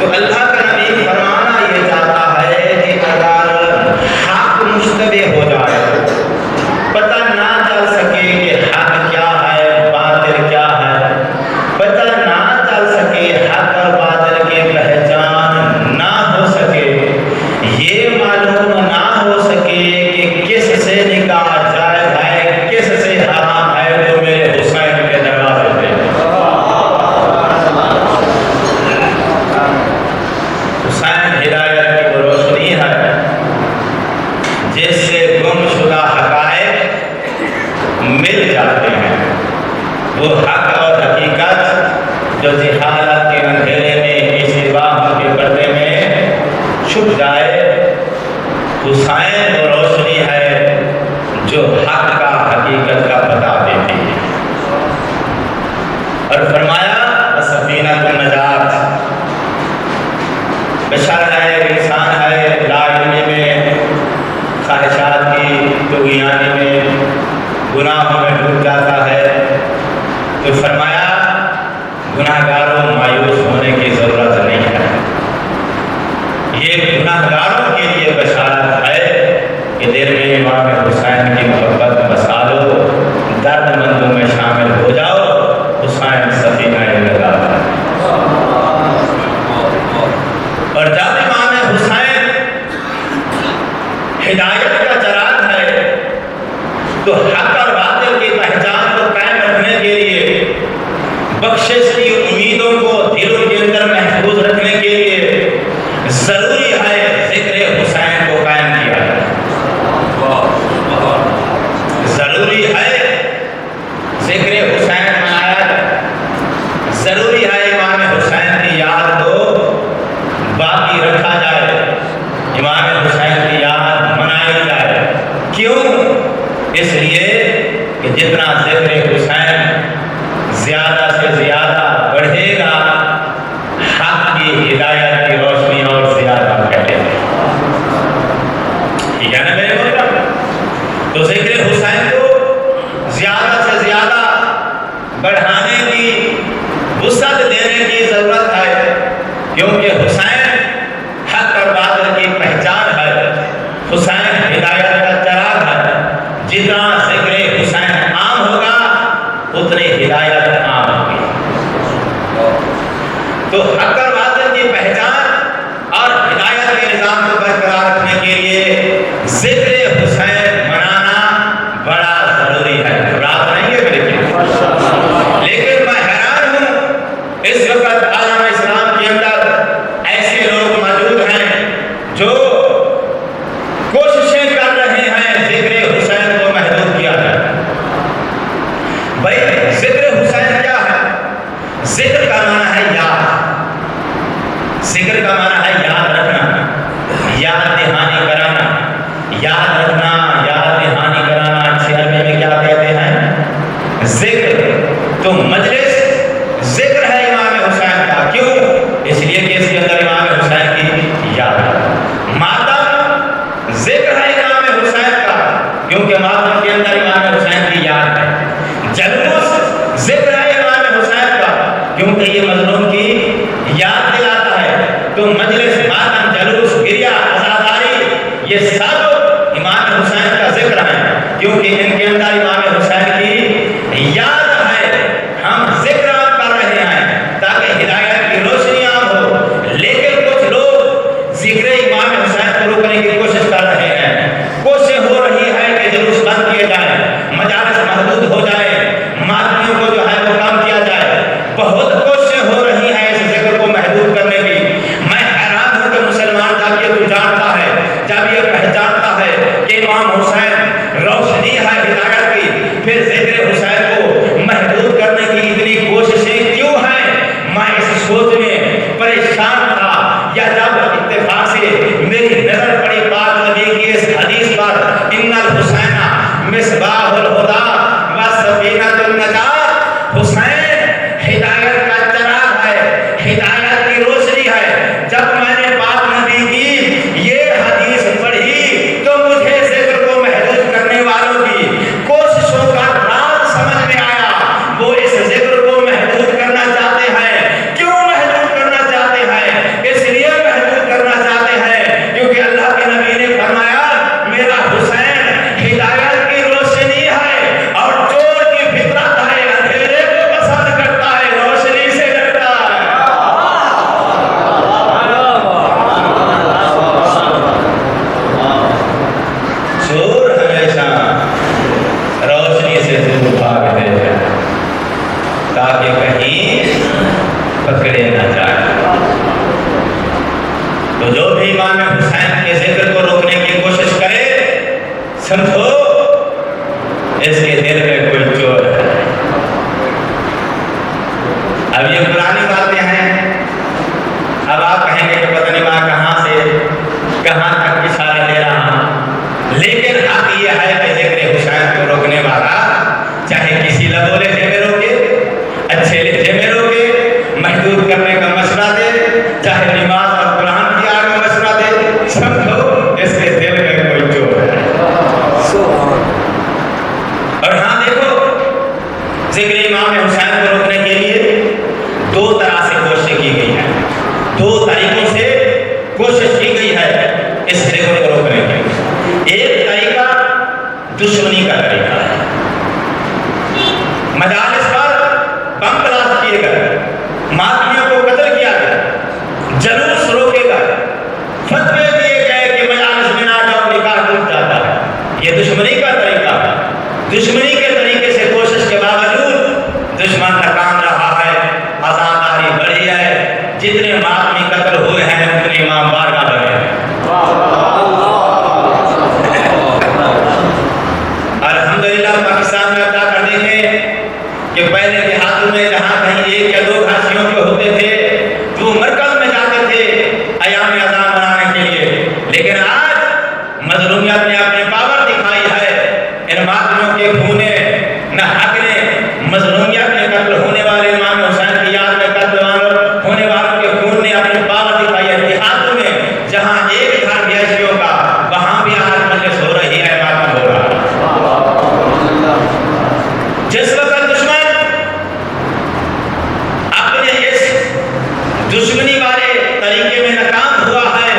تو اللہ کا نبی فرمانا یہ چاہتا بشر ہے، انسان ہے، لا علمی میں، خواہشات کی طغیانی میں، گناہوں میں ڈوب جاتا ہے، تو فرمایا گناہگاروں مایوس ہونے کی ضرورت نہیں ہے۔ یہ گناہگاروں کے لیے بشارت ہے کہ دل میں امام حسین کی محبت بسا لو، درد مندوں میں شامل ہو جاؤ، حسین سفینہ لگا ہے۔ اور جب امام حسین ہدایت کا چراغ ہے تو حق اور باطل کی پہچان کو قائم رکھنے کے لیے، بخشش کی امیدوں کو دلوں کے اندر محفوظ رکھنے کے لیے ضروری ہے ذکر حسین کو قائم کیا جائے۔ ضروری ہے ذکر حسین منایا جائے، ضروری ہے امام حسین کی یاد کو باقی رکھا جائے، امام حسین کی یاد منائی جائے۔ کیوں؟ اس لیے کہ جتنا ذکر حسین زیادہ سے زیادہ بڑھے گا، حق کی ہدایت کی روشنی اور زیادہ پھیلے گی۔ ٹھیک ہے نا میرے محترم؟ تو ذکر حسین کو زیادہ سے زیادہ بڑھانے کی، وسعت دینے کی ضرورت ہے، کیونکہ حسین حق اور باطل کی پہچان ہے، حسین ہدایت کا چراغ ہے۔ جتنا ذکر حسین عام ہوگا اتنی ہدایت عام ہوگی۔ تو حق اور باطل کی پہچان اور ہدایت کے نظام کو برقرار رکھنے کے لیے ذکر حسین منانا بڑا ضروری ہے۔ رات نہیں ہے میرے کیا؟ لیکن میں حیران ہوں، اس وقت عالم اسلام کے اندر ایسے لوگ موجود ہیں جو کوششیں کر رہے ہیں ذکر حسین کو محدود کیا جائے۔ بھائی ذکر حسین کیا ہے؟ ذکر کا معنی ہے یاد، ذکر کا معنی ہے یاد رکھنا، یاد دہانی کرانا، یاد رکھنا، یاد دہانی کرانا۔ اچھی عربی میں کیا کہتے ہیں؟ ذکر۔ تو مجلس ذکر ہے امام حسین کا، کیوں؟ اس لیے کہ اس کے اندر امام حسین کی یاد ہے۔ ماتم ذکر ہے امام حسین کا، کیونکہ ماتم کے اندر امام حسین کی یاد ہے۔ جلوس ذکر ہے امام حسین کا، کیونکہ یہ مظلوم کی یاد دلاتا ہے۔ تو مجلس، ماتم، جلوس، گریہ، عزاداری، یہ سب امام حسین کا ذکر ہے، کیونکہ ان کے اندر امام حسین کی یاد ہے۔ ہم ذکر عام کر رہے ہیں تاکہ ہدایت کی روشنی عام ہو، لیکن کچھ لوگ ذکر امام حسین کو روکنے کی کوشش کر رہے ہیں۔ کوشش ہو رہی ہے کہ جلوس بند کیے جائیں، مجالس محدود ہو جائے، ماتمیوں کو جو ہے وہ کم کیا جائے۔ بہت کوششیں ہو رہی ہیں اس ذکر کو محدود کرنے کی۔ میں حیران ہوں کہ مسلمان جب یہ جانتا ہے، جب یہ پہچانتا ہے کہ امام حسین روشنی ہے ہدایت کی، پھر ذکر حسین کو محدود کرنے کی اتنی کوششیں کیوں ہیں؟ میں اس سوچ میں پریشان تھا، یا جب اتفاق سے میری نظر پڑی پاک نبی کی اس حدیث پر، ان الحسین مصباح الہدی و سفینۃ النجات، حسین ہدایت کا چراغ ہے، ہدایت کی روشنی ہے۔ جب میں نے پاک نبی کی یہ حدیث پڑھی تو مجھے ذکر کو محدود کرنے والوں کی کوششوں کا راز سمجھ میں آیا۔ وہ اس ذکر کو محدود کرنا چاہتے ہیں۔ کیوں محدود کرنا چاہتے ہیں؟ اس لیے محدود کرنا چاہتے ہیں کیونکہ اللہ کے نبی نے فرمایا میرا حسین ہدایت کی روشنی ہے، اور چور کی فطرت ہے، اندھیرے کو پسند کرتا ہے، روشنی سے ڈرتا ہے۔ چور ہمیشہ روشنی سے دور بھاگتے ہیں تاکہ کہیں پکڑے نہ جائے۔ تو جو بھی امام حسین کے ذکر کو روکنے کی کوشش کرے، سمجھو اس کے دل میں کوئی چور ہے۔ اب یہ پرانی باتیں ہیں، اب آپ کہیں گے کہ پتہ نہیں میں کہاں سے کہاں تک اشارہ دے رہا ہوں، لیکن حق یہ ہے کہ ذکر حسین کو روکنے والا چاہے کسی لبو لہجے میں روکے، اچھے لہجے میں روکے، محدود کرنے کا مشورہ دے، چاہے نماز اور قرآن کی دو طریقوں سے کوشش کی گئی ہے اس ذکر کو روکنے کی۔ ایک طریقہ دشمنی کا طریقہ ہے، مجالس پر بم بلاسٹ کیے گئے، ماتمیوں کو قتل کیا گیا، جلوس روکے گئے، فتوے دیے گئے کہ مجالس میں نہ جاؤ، نکاح ٹوٹ جاتا ہے۔ یہ دشمنی کا طریقہ ہے۔ دشمنی کے طریقے سے کوشش کے باوجود دشمن ناکام رہا ہے، آزاداری بڑھی ہے، جتنے ماتمی قتل ہوئے ہیں اتنے امام بارگاہ بنے ہیں۔ الحمدللہ پاکستان میں ادا کر دیکھیں کہ پہلے دیہاتوں میں جہاں کہیں ایک یا دو گھاسیوں کے ہوتے تھے تو مرکز میں جاتے تھے ایام اذان منانے کے لیے، لیکن آج مظلومیت نے اپنی پاور دکھائی ہے۔ ان ماتمیوں کے خون نہ حق نے، مظلومیت میں قتل ہونے والے امام حسین کی یاد میں قتل ہونے والوں کے خون نے اپنی پاور دکھائی ہے۔ دیہاتوں میں جہاں ایک گھر گیسیوں کا، وہاں بھی آج مجلس ہو رہی ہے، ماتم ہو رہا ہے۔ جس وقت دشمن اپنے اس دشمنی والے طریقے میں ناکام ہوا ہے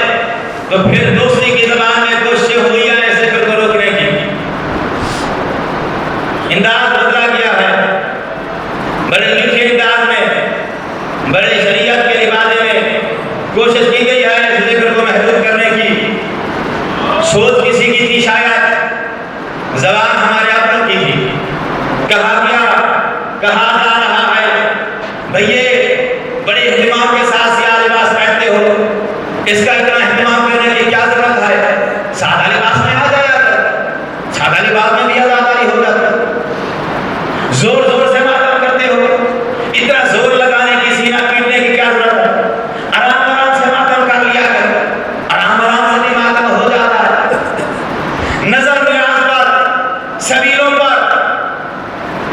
تو پھر دوسری کی زبان میں کوشش ہوئی ہے ذکر کو روکنے کی۔ انداز بدلا گیا ہے، بڑے میٹھے انداز میں، بڑے شریعت کے لبادے میں کوشش کی گئی ہے اس ذکر کو محدود کرنے کی۔ سوچ کسی کی تھی شاید، زبان ہمارے اپن کی تھی، کہا جا رہا ہے بھئی بڑے اہتمام کے ساتھ سیاہ لباس پہنتے ہو، اس کا اتنا اہتمام کرنے کی کیا ضرورت ہے؟ سادہ لباس میں آ جایا کر، سادہ لباس میں بھی آزاداری ہو جاتا۔ زور زور سے ماتم کرتے ہو، اتنا زور لگانے کی، سینہ پیٹنے کی کیا ضرورت ہے؟ آرام آرام سے ماتم کر لیا کر، آرام آرام سے بھی ماتم ہو جاتا ہے۔ نظر میں آس پر، سبیلوں پر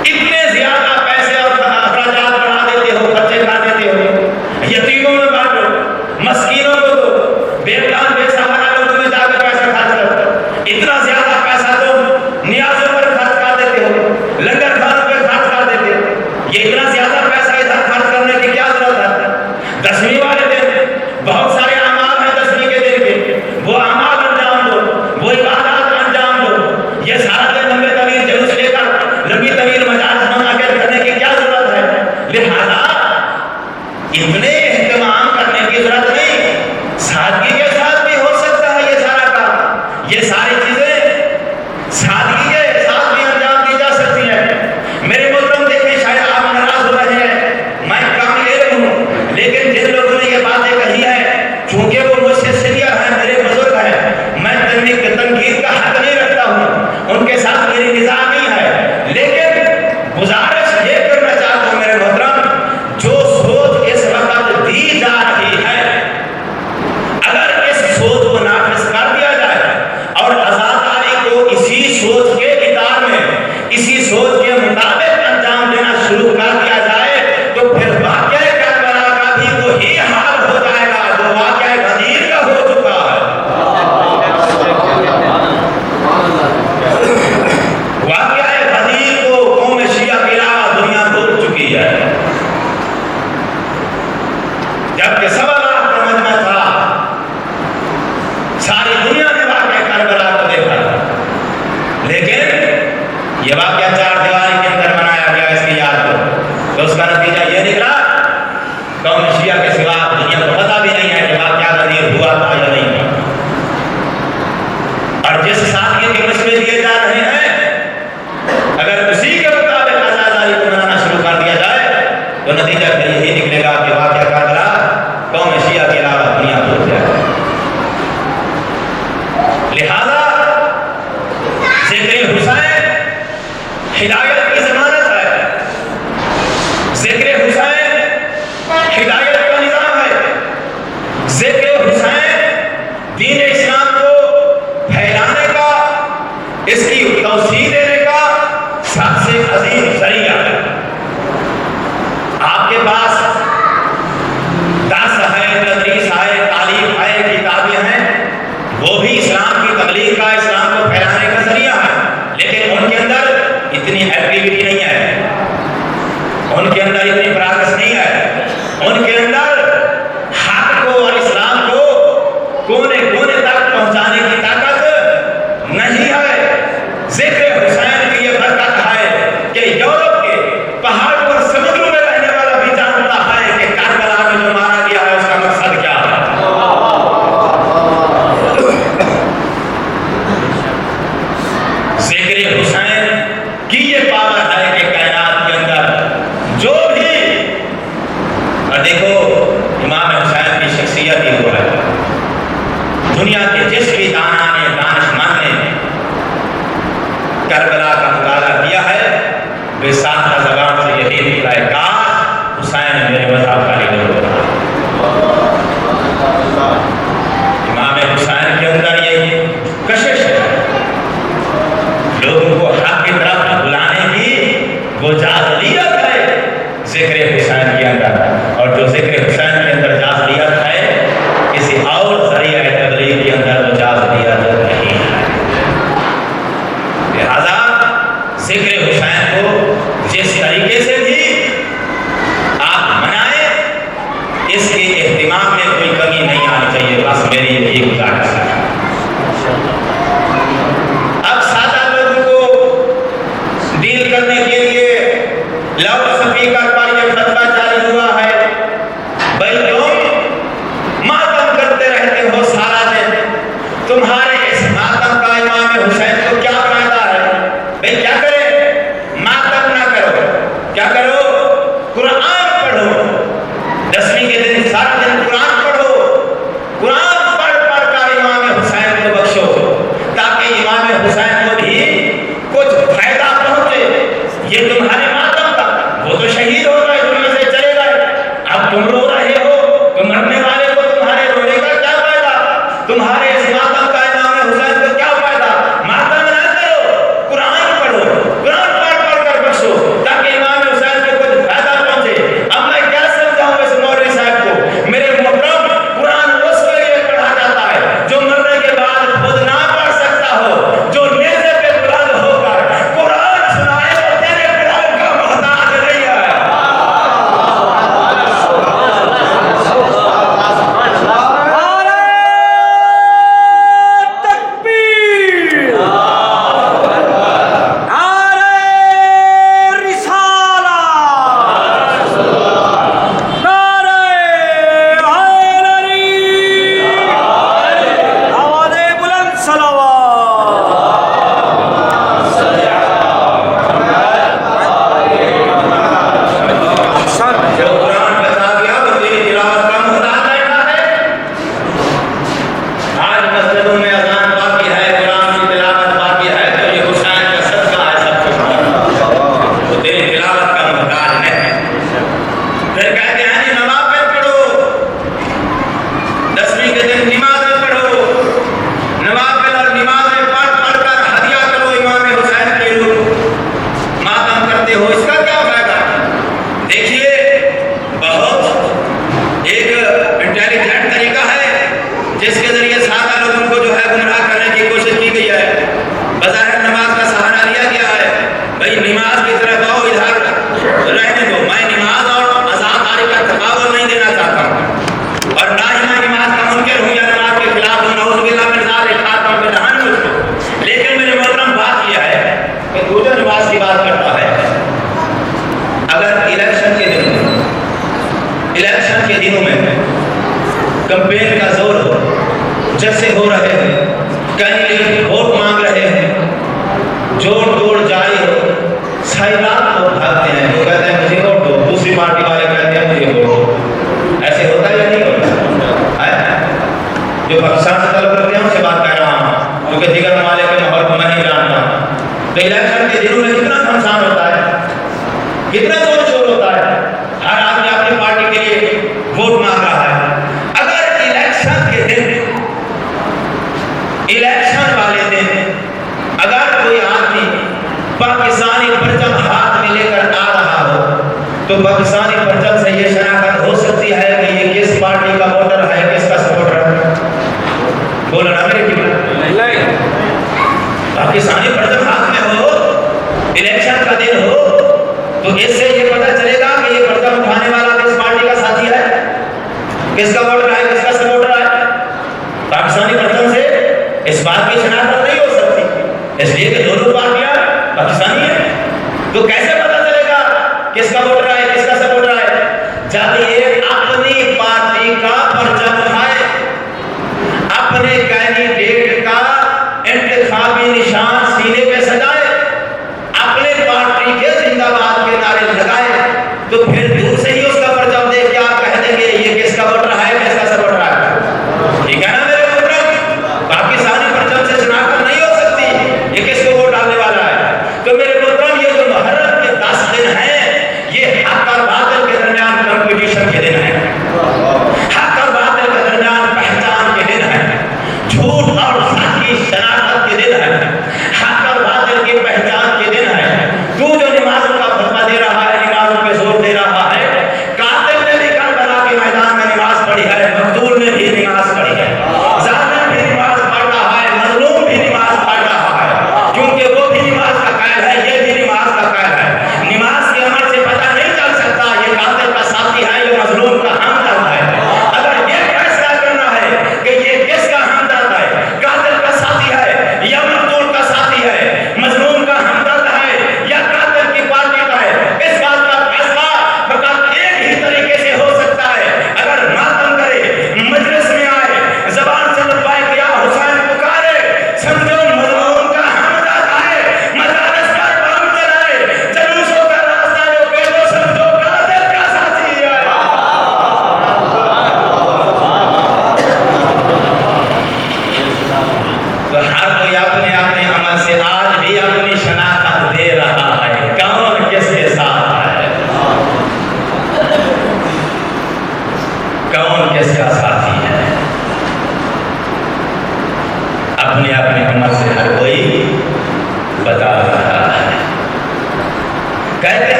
اتنے زیادہ پیسے اور اخراجات بڑھا دیتے ہو، خرچے کر دیتے ہو، یتیموں میں بانٹو، مسکینوں کو دو، بے اولاد بے سہارا لوگوں میں جا کے پیسہ خرچ کرو، اتنا زیادہ پیسہ تم نیازوں پر خرچ کر دیتے ہو، لنگر کھانوں پہ خرچ کر دیتے ہو۔ یہ اتنا زیادہ پیسہ ادھر خرچ کرنے کی کیا ضرورت ہے؟ دسویں والے دن بہت سارے اعمال ہیں، دسویں کے دن کے وہ اعمال انجام دو، وہ عبادات انجام دو۔ یہ سارا دن لمبے طویل جلوس لے کر لمبی طویل مجالس منعقد کرنے کی کیا ضرورت ہے؟ لہذا اتنے اہتمام کرنے کی ضرورت نہیں، سادگی کے ساتھ بھی ہو سکتا ہے یہ سارا کام۔ یہ ساری چیزیں سادگی کے ساتھ بھی انجام دی جا سکتی ہیں۔ میرے محترم دیکھیں، شاید آپ ناراض ہو رہے ہیں، میں کام علم ہوں، لیکن جن لوگوں نے یہ باتیں کہی ہیں چونکہ وہ مجھ سے سینئر ہیں، میرے بزرگ ہیں، میں تنقید کا حق نہیں رکھتا ہوں، ان کے ساتھ میری نزاع نہیں ہے، لیکن گزارش یہ کرنا چاہتا ہوں میرے محترم، جو سوچ اس وقت دی جا رہی ہے، اگر اس سوچ کو نافذ کر دیا جائے اور آزاداری کو اسی سوچ کے اطار میں، اسی سوچ کے مطابق انجام دینا شروع کر دیا جائے تو پھر واقعہ کربلا کا بھی وہی حال ہو جائے گا جو واقعہ غدیر کا ہو چکا ہے۔ واقعہ غدیر کو قوم شیعہ کے علاوہ دنیا بھول چکی ہے۔ جبکہ 1.25 لاکھ کا مجمع تھا، ساری دنیا نے واقعہ کربلا کو دیکھا تھا، لیکن یہ واقعہ 4 دیواری کے اندر منایا گیا اس کی یاد کو، تو اس کا نتیجہ یہ نکلا قوم شیعہ کے سوا دنیا کو پتہ بھی نہیں ہے کہ واقعہ غدیر ہوا تھا یا نہیں ہوا۔ اور جس سادگی کے مشورے دیے جا رہے ہیں، اگر اسی کے مطابق آزاداری کو منانا شروع کر دیا جائے تو نتیجہ پھر یہی نکلے گا کہ واقعہ کربلا قوم شیعہ کے علاوہ دنیا بھول جائے گا۔ لہذا ذکر حسین ہدایت کی ضمانت ہے، ذکر حسین ہدایت کا نظام ہے، ذکر حسین دین اسلام کو پھیلانے کا، اس کی توسیع دینے کا سب سے عظیم ذریعہ ہے۔ آپ کے پاس درس ہے، تدریس ہے، تعلیم ہے، کتابیں ہیں، وہ بھی اسلام کی تبلیغ کا، اسلام کو پھیلانے کا ذریعہ ہے، لیکن ان کے اندر اتنی ایکٹیویٹی نہیں ہے، ان کے اندر اتنی پریکٹس نہیں ہے، ان کے اندر حق کو کونے کونے تک پہنچانے کی طاقت نہیں ہے۔ ذکر حسین کی یہ برکت ہے کہ یورپ کے پہاڑوں اور سمندروں میں رہنے والا بھی جانتا ہے کہ کربلا میں جو مارا گیا ہے اس کا مقصد کیا ہے۔ ذکر حسین کی یہ پاور ہے کہ کائنات کے اندر جو بھی، اور دیکھو امام حسین کی شخصیت ہی ہوا ہے، دنیا کے جس بھی دانا نے دانشمند نے کربلا کا مطالعہ کیا ہے بے سادہ زبان سے یہی نکلا ہے کاش حسین میرے مذہب کا لیڈر ہوتا۔ امام حسین کے اندر یہ کشش ہے، لوگوں کو حق کی طرف بلانے کی وہ جاذبیت ہے ذکر حسین کے اندر، اور جو ذکر حسین کے اندر جاذبیت ہے کسی اور ذریعہ تبلیغ کے اندر وہ جاذبیت نہیں ہے۔ لہذا ذکر حسین کو جس طریقے سے بھی آپ منائیں اس کے اہتمام میں کوئی کمی نہیں آنی چاہیے، بس میری یہی گزارش ہے۔ اب سادہ لوگوں کو ڈیل کرنے کے لیے لاؤڈ اسپیکر پر یہ فتویٰ جاری ہوا ہے، بھائی تم ماتم کرتے رہتے ہو سارا دن، تمہارے اس ماتم کا امام حسین کو کیا فائدہ ہے؟ بھائی کیا کرے؟ ماتم نہ کرو، کیا کرو؟ قرآن پڑھو، 10ویں کے دن سارا دن قرآن پڑھو، قرآن پڑھ پڑھ کر امام حسین کو بخشو تاکہ امام حسین کو بھی کچھ فائدہ پہنچے۔ یہ تمہارے ماتم کا، وہ تو شہید ہو گئے، دنیا سے چلے گئے، اب تم رو رہے ہو تو مرنے والے کو تمہارے رونے کا کیا فائدہ؟ تمہارے اس ماتم کا امام حسین کو کیا فائدہ؟ ماتم نہ کرو، قرآن پڑھو، قرآن پڑھ پڑھ کر بخشو تاکہ امام حسین کو کچھ فائدہ پہنچے۔ اب میں کیا سمجھاؤں اس مولوی صاحب کو؟ میرے محترم، قرآن اس کے لیے پڑھا جاتا ہے جو مرنے کے بعد خود نہ پڑھ سکتا ہو، جو نیزے پہ بلند ہو کر قرآن سنائے وہ تیرے بلال کا محتاج نہیں ہے۔ جو قرآن بتا دیا وہ تیری تلاوت کا محتاج بیٹھا ہے۔ آج مسجدوں میں اذان باقی ہے، قرآن کی تلاوت باقی ہے، تو یہ حسین کا صدقہ ہے سب کچھ، وہ تیری تلاوت کا محتاج ہے۔ پھر کہتے ہیں جی نوافل پڑھو، 10ویں کے دن نمازیں پڑھو، نوافل اور نمازیں پڑھ پڑھ کر ہدیہ کرو امام حسین کے لیے، ماتم کرتے ہو، اس کا کیا فائدہ؟ دیکھیے بہت ایک انٹیلیجنٹ طریقہ ہے جس کے ذریعے سادہ لوگوں کو جو ہے گمراہ کرنے کی کوشش کی گئی ہے۔ بظاہر نماز کا سہارا لیا گیا ہے، بھائی نماز کی طرف آؤ، ادھر رہنے دو، میں نماز اور عزاداری کا تقابل نہیں دینا چاہتا ہوں، اور نہ ہی میں نماز کا منکر ہوں یا نماز کے خلاف ہوں، نعوذ باللہ من ذالک، کھاتا ہوں کہ جہنم مجھ کو۔ لیکن میرے محترم بات یہ ہے کہ تو جو نماز کی بات کرتا ہے، اگر الیکشن کے دنوں میں کمپین کا زور ہو، جیسے ہو رہے ہیں، کینڈیڈیٹ ووٹ مانگ رہے ہیں، جوڑ توڑ جاری ہو، سائلات لوگ بھاگتے ہیں، وہ کہتے ہیں مجھے ووٹ دو، دوسری پارٹی والے کہتے ہیں مجھے ووٹ دو۔ ایسے ہوتا ہے یا نہیں ہوتا ہے؟ جو پاکستان سے تعلق رکھتے ہیں ان سے بات کر رہا ہوں، کیونکہ دیگر ممالک کے ماحول کو میں نہیں جانتا ہوں۔ تو الیکشن کے دنوں میں کتنا گھمسان ہوتا ہے، کتنا زور شور ہوتا ہے، ہر آدمی اپنی پارٹی کے لیے ووٹ مانگ رہا ہے۔ اگر الیکشن کے دن، الیکشن والے دن اگر کوئی آدمی پاکستانی پرچم ہاتھ میں لے کر آ رہا ہو تو پاکستانی پرچم سے یہ شناخت ہو سکتی ہے کہ یہ کس پارٹی کا ووٹر ہے، کس کا سپورٹر ہے؟ بولو نا میرے نہیں، پاکستانی پرچم ہاتھ میں ہو، الیکشن کا دن ہو، تو اس سے یہ پتہ چلے گا کہ یہ پرچم اٹھانے والا کس پارٹی کا ساتھی ہے، کس کا ووٹر ہے، کس کا سپورٹر ہے۔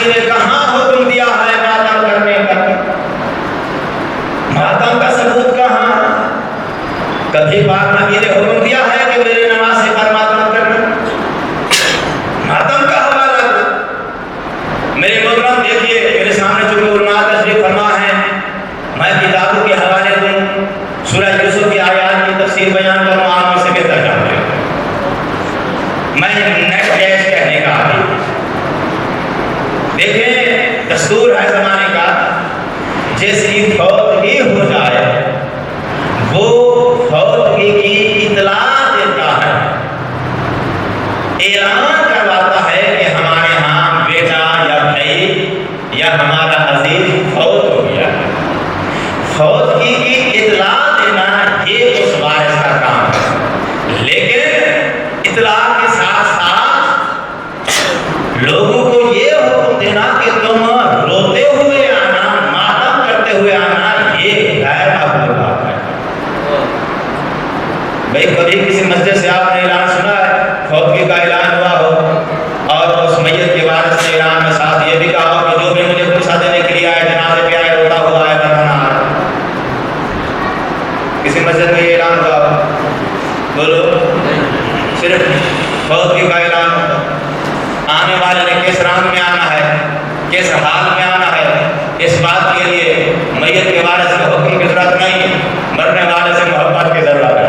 نے کہاں حکم دیا ہے ماتم کرنے کا؟ ماتم کا ثبوت کہاں؟ کبھی پاک نبی نے حکم دیا ہے کہ میرے نماز پر ماتم کرنا؟ ماتم کا حوالہ دو۔ میرے محترم دیکھیے، میرے سامنے چونکہ علماء تشریف فرما ہے، میں کتابوں کے حوالے دوں، سورہ یوسف کی آیات کی تفسیر بیان کروں، آپ سے بہتر جانتے ہیں۔ میں نیٹ کیش کہنے کا عادی ہوں۔ دیکھیں، دستور ہے زمانے کا، جس کی فوتگی ہو جائے وہ فوتگی کی اطلاع دیتا ہے، اعلان کرواتا ہے کہ ہمارے ہاں بیٹا یا بھائی یا ہمارا عزیز فوت ہو گیا ہے۔ فوتگی کی اطلاع دینا یہ اس وارث کا کام ہے، لیکن اطلاع کے ساتھ ساتھ لوگوں کو یہ حکم دینا کہ تم روتے ہوئے آنا، ماتم کرتے ہوئے آنا، یہ غیر مقبول بات ہے۔ بھائی کبھی کسی مسجد سے آپ نے اعلان سنا ہے، فوتگی کا اعلان ہوا ہو اور اس میت کے وارث نے اعلان میں ساتھ یہ بھی کہا ہو کہ جو بھی مجھے پوچھا دینے کے لیے آئے، جنازے پہ آئے، روتا ہوا آئے، بتانا آئے؟ کسی مسجد میں یہ اعلان ہوا ہو؟ بولو، صرف فوتگی کا اعلان ہوتا۔ آنے والے نے کس رنگ میں آنا ہے، کس حال میں آنا ہے، اس بات کے لیے میت کے وارث کے حکم کی ضرورت نہیں، مرنے والے سے محبت کی ضرورت ہے۔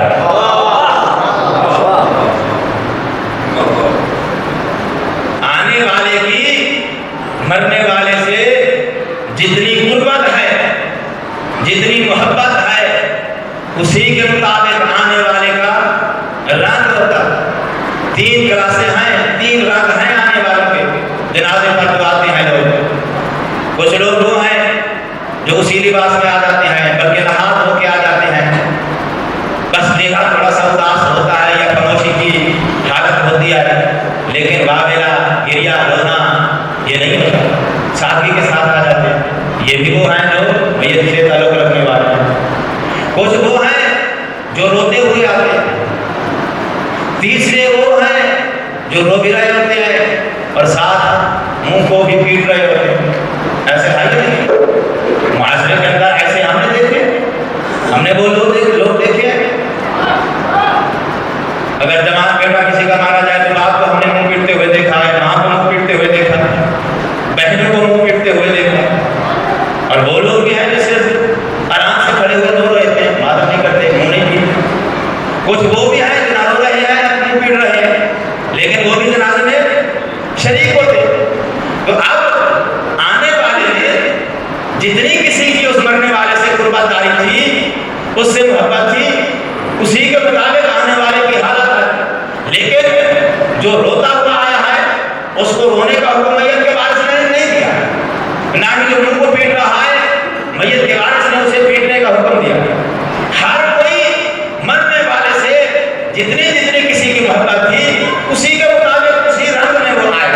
آنے والے کی مرنے والے سے جتنی قربت ہے، جتنی محبت ہے، اسی کے مطابق آنے والے کا رنگ ہوتا ہے۔ 3 کلاسیں ہیں، 3 رنگ ہیں آنے والوں کے، جنازے پر جو آتے ہیں لوگ۔ کچھ لوگ وہ ہیں جو اسی لباس میں آ جاتے ہیں، بلکہ نہا دھو کے آ جاتے ہیں، بس چہرہ تھوڑا سا اداس ہوتا ہے یا خاموشی کی حالت ہوتی ہے، لیکن واویلا، گریا، رونا یہ نہیں ہوتا، سادگی کے ساتھ آ جاتے ہیں۔ یہ بھی وہ ہیں جو میت سے تعلق رکھنے والے ہیں۔ کچھ وہ ہیں جو روتے ہوئے آتے ہیں، تیسرے وہ ہیں جو رو بھی رہے ہوتے ہیں اور ساتھ منہ کو بھی پیٹ رہے ہوتے ہیں۔ ایسے ہے نہیں معاشرے کے اندر، ایسے ہم نے دیکھے، ہم نے وہ لوگ دیکھے۔ اگر جوان بیٹا کسی کا مارا جائے تو باپ کو ہم نے منہ پیٹتے ہوئے دیکھا ہے، ماں کو منہ پیٹتے ہوئے دیکھا ہے، بہنوں کو منہ پیٹتے ہوئے دیکھا، اور وہ لوگ بھی ہیں جو صرف آرام سے کھڑے ہوئے رو رہے تھے، بات نہیں کرتے، منہ نہیں پیٹتے۔ کچھ وہ بھی ہیں جو نہ رو رہے ہیں، منہ پیٹ رہے ہیں، لیکن وہ بھی جنازے میں شریک ہوتے۔ تو اب آنے والے نے جتنی کسی کی اس مرنے والے سے قربت داری تھی، اس سے محبت تھی، اسی کے مطابق آنے والے کی حالت ہے، لیکن جو روتا ہوا آیا ہے اس کو رونے کا حکم میت کے وارث نے نہیں دیا، نہ ہی جو منہ کو پیٹ رہا ہے میت کے وارث نے اسے پیٹنے کا حکم دیا۔ ہر کوئی مرنے والے سے جتنی کسی کی محبت تھی اسی کے مطابق اسی رنگ میں وہ آئے۔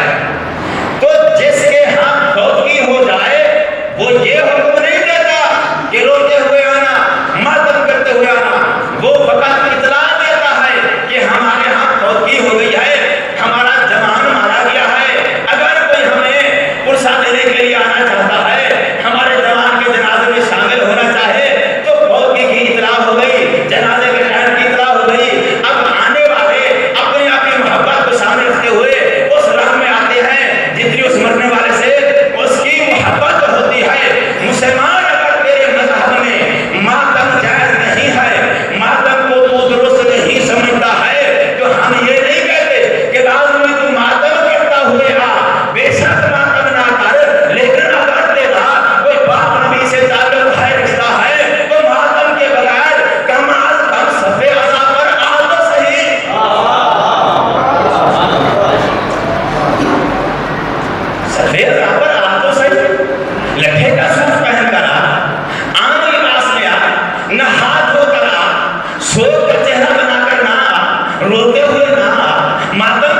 تو جس کے ہاں فوتگی ہو جائے وہ یہ حکم نہیں دیتا کہ روتے ہوئے آنا، ماتم کرتے ہوئے آنا، وہ فقط اطلاع دیتا ہے کہ ہمارے ہاں فوتگی ہو گئی ہے، ہمارا جوان مارا گیا ہے، اگر کوئی ہمیں پرسہ دینے کے لیے آنا چاہتا ہے، ہمارے جوان کے جنازے میں شامل ہونا چاہے تو فوتگی کی اطلاع ہو گئی، جنازے کے ٹائم کی اطلاع ہو گئی۔ اب آنے والے اپنی محبت کو سامنے رکھتے ہوئے اس راہ میں آتے ہیں جتنی اس مرنے والے سے اس کی محبت ہوتی ہے۔ مسلمان اگر تیرے مذہب میں ماتم جائز نہیں ہے، ماتم کو تو درست نہیں سمجھتا ہے، تو ہم یہ نہیں کہتے کہ لازمی تو ماتم کرتا ہوئے آ، بے شک ماتم نہ کر، لیکن اگر تیرا کوئی باپ نبی سے تعلق ہے، رشتہ ہے، تو ماتم کے بغیر کم از کم صفے عزا پر آ تو صحیح۔ صفے عزا پر آ تو صحیح، لٹھے کا سوٹ پہن کر آ، عام لباس میں آ، نہا دھو کر آ، سوگ کا چہرہ بنا کر نہ آ، روتے ہوئے نہ آ، ماتم